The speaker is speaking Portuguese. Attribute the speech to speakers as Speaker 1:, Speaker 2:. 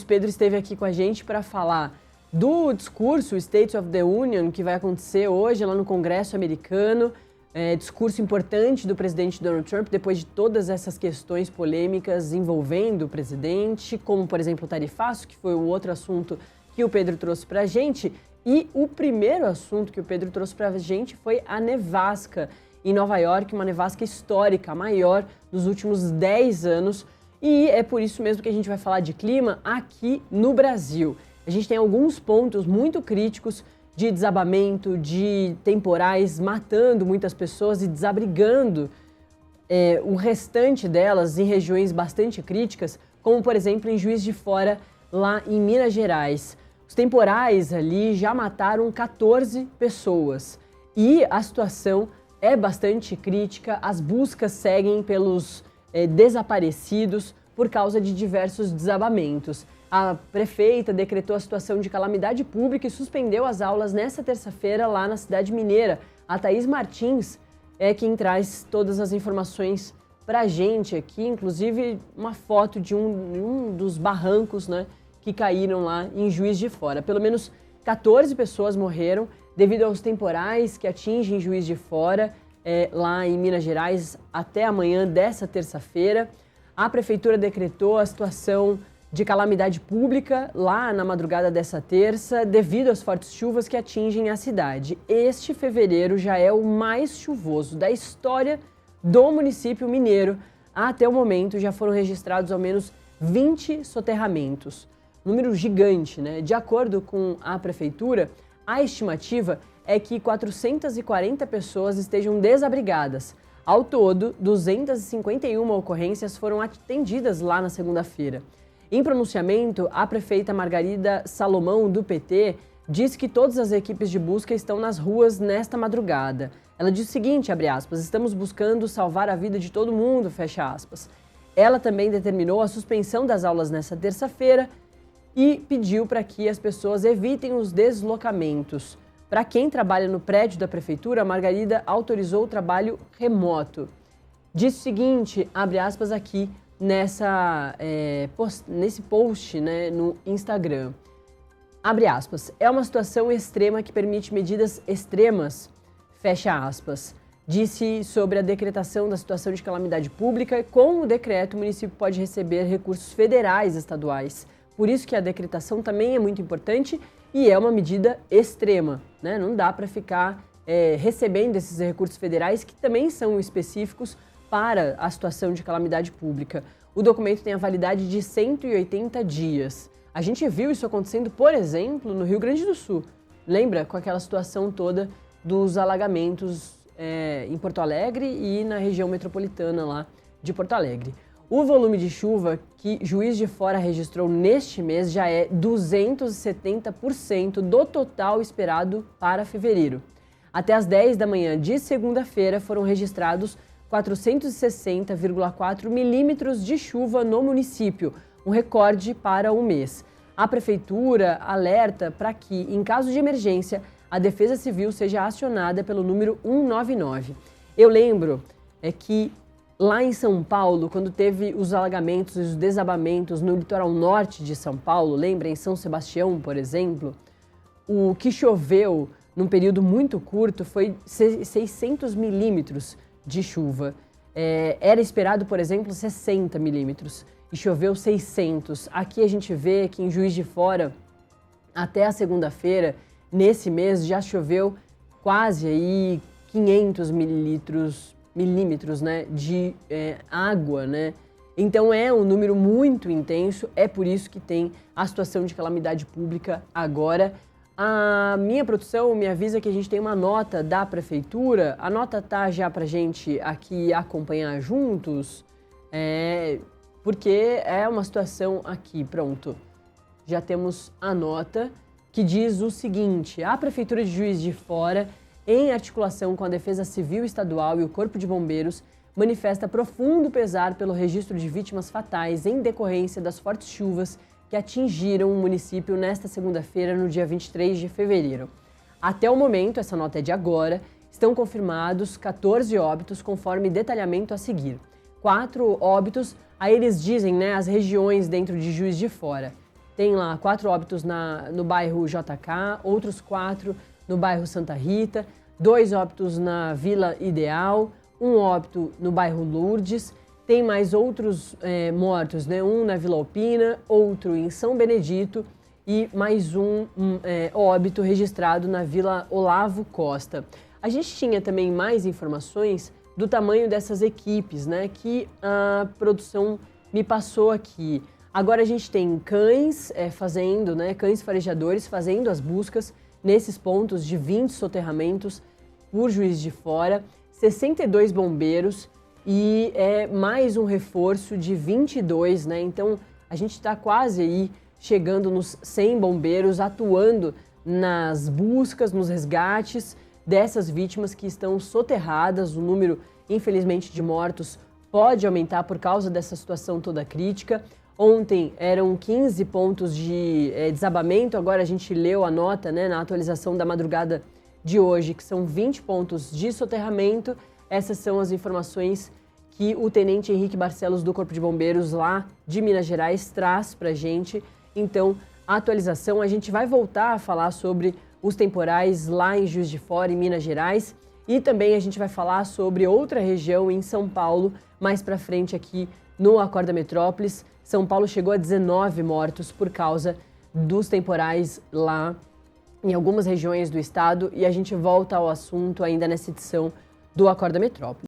Speaker 1: Pedro esteve aqui com a gente para falar do discurso State of the Union, que vai acontecer hoje lá no Congresso americano. Discurso importante do presidente Donald Trump, depois de todas essas questões polêmicas envolvendo o presidente, como, por exemplo, o tarifaço, que foi o outro assunto que o Pedro trouxe para a gente. E o primeiro assunto que o Pedro trouxe para a gente foi a nevasca em Nova York, uma nevasca histórica, a maior dos últimos 10 anos. E é por isso mesmo que a gente vai falar de clima aqui no Brasil. A gente tem alguns pontos muito críticos de desabamento, de temporais matando muitas pessoas e desabrigando o restante delas em regiões bastante críticas, como por exemplo em Juiz de Fora, lá em Minas Gerais. Os temporais ali já mataram 14 pessoas e a situação é bastante crítica, as buscas seguem pelos desaparecidos por causa de diversos desabamentos. A prefeita decretou a situação de calamidade pública e suspendeu as aulas nesta terça-feira lá na cidade mineira. A Thaís Martins é quem traz todas as informações para a gente aqui, inclusive uma foto de um dos barrancos, né, que caíram lá em Juiz de Fora. Pelo menos 14 pessoas morreram devido aos temporais que atingem Juiz de Fora, lá em Minas Gerais, até amanhã dessa terça-feira. A prefeitura decretou a situação de calamidade pública lá na madrugada dessa terça, devido às fortes chuvas que atingem a cidade. Este fevereiro já é o mais chuvoso da história do município mineiro. Até o momento já foram registrados ao menos 20 soterramentos. Número gigante, né? De acordo com a prefeitura, a estimativa é que 440 pessoas estejam desabrigadas. Ao todo, 251 ocorrências foram atendidas lá na segunda-feira. Em pronunciamento, a prefeita Margarida Salomão, do PT, disse que todas as equipes de busca estão nas ruas nesta madrugada. Ela disse o seguinte, abre aspas, estamos buscando salvar a vida de todo mundo, fecha aspas. Ela também determinou a suspensão das aulas nesta terça-feira e pediu para que as pessoas evitem os deslocamentos. Para quem trabalha no prédio da prefeitura, a Margarida autorizou o trabalho remoto. Disse o seguinte, abre aspas aqui, nesse post, né, no Instagram. Abre aspas, é uma situação extrema que permite medidas extremas, fecha aspas. Disse sobre a decretação da situação de calamidade pública e com o decreto o município pode receber recursos federais e estaduais. Por isso que a decretação também é muito importante e é uma medida extrema, né? Não dá para ficar recebendo esses recursos federais que também são específicos para a situação de calamidade pública. O documento tem a validade de 180 dias. A gente viu isso acontecendo, por exemplo, no Rio Grande do Sul. Lembra? Com aquela situação toda dos alagamentos em Porto Alegre e na região metropolitana lá de Porto Alegre. O volume de chuva que Juiz de Fora registrou neste mês já é 270% do total esperado para fevereiro. Até as 10 da manhã de segunda-feira foram registrados 460,4 milímetros de chuva no município, um recorde para o mês. A prefeitura alerta para que, em caso de emergência, a Defesa Civil seja acionada pelo número 199. Eu lembro que lá em São Paulo, quando teve os alagamentos e os desabamentos no litoral norte de São Paulo, lembra em São Sebastião, por exemplo, o que choveu num período muito curto foi 600 milímetros de chuva. Era esperado, por exemplo, 60 milímetros e choveu 600. Aqui a gente vê que em Juiz de Fora, até a segunda-feira, nesse mês, já choveu quase aí 500 milímetros, né, de água, né? Então é um número muito intenso, é por isso que tem a situação de calamidade pública agora. A minha produção me avisa que a gente tem uma nota da prefeitura, a nota tá já pra gente aqui acompanhar juntos, porque é uma situação aqui, pronto. Já temos a nota que diz o seguinte, a Prefeitura de Juiz de Fora, em articulação com a Defesa Civil Estadual e o Corpo de Bombeiros, manifesta profundo pesar pelo registro de vítimas fatais em decorrência das fortes chuvas que atingiram o município nesta segunda-feira, no dia 23 de fevereiro. Até o momento, essa nota é de agora, estão confirmados 14 óbitos, conforme detalhamento a seguir. 4 óbitos, aí eles dizem, né, as regiões dentro de Juiz de Fora. tem lá 4 óbitos no bairro JK, outros 4 no bairro Santa Rita, 2 óbitos na Vila Ideal, 1 óbito no bairro Lourdes, tem mais outros mortos, né? Um na Vila Alpina, outro em São Benedito e mais um óbito registrado na Vila Olavo Costa. A gente tinha também mais informações do tamanho dessas equipes, né? Que a produção me passou aqui. Agora a gente tem cães fazendo, né? Cães farejadores fazendo as buscas nesses pontos de 20 soterramentos por Juiz de Fora, 62 bombeiros e mais um reforço de 22, né? Então a gente está quase aí chegando nos 100 bombeiros atuando nas buscas, nos resgates dessas vítimas que estão soterradas. O número, infelizmente, de mortos pode aumentar por causa dessa situação toda crítica. Ontem eram 15 pontos de desabamento, agora a gente leu a nota, né, na atualização da madrugada de hoje, que são 20 pontos de soterramento. Essas são as informações que o Tenente Henrique Barcelos do Corpo de Bombeiros lá de Minas Gerais traz pra gente. Então, a atualização, a gente vai voltar a falar sobre os temporais lá em Juiz de Fora, em Minas Gerais, e também a gente vai falar sobre outra região em São Paulo, mais pra frente aqui no Acorda Metrópolis. São Paulo chegou a 19 mortos por causa dos temporais lá em algumas regiões do estado, e a gente volta ao assunto ainda nessa edição do Acorda Metrópolis.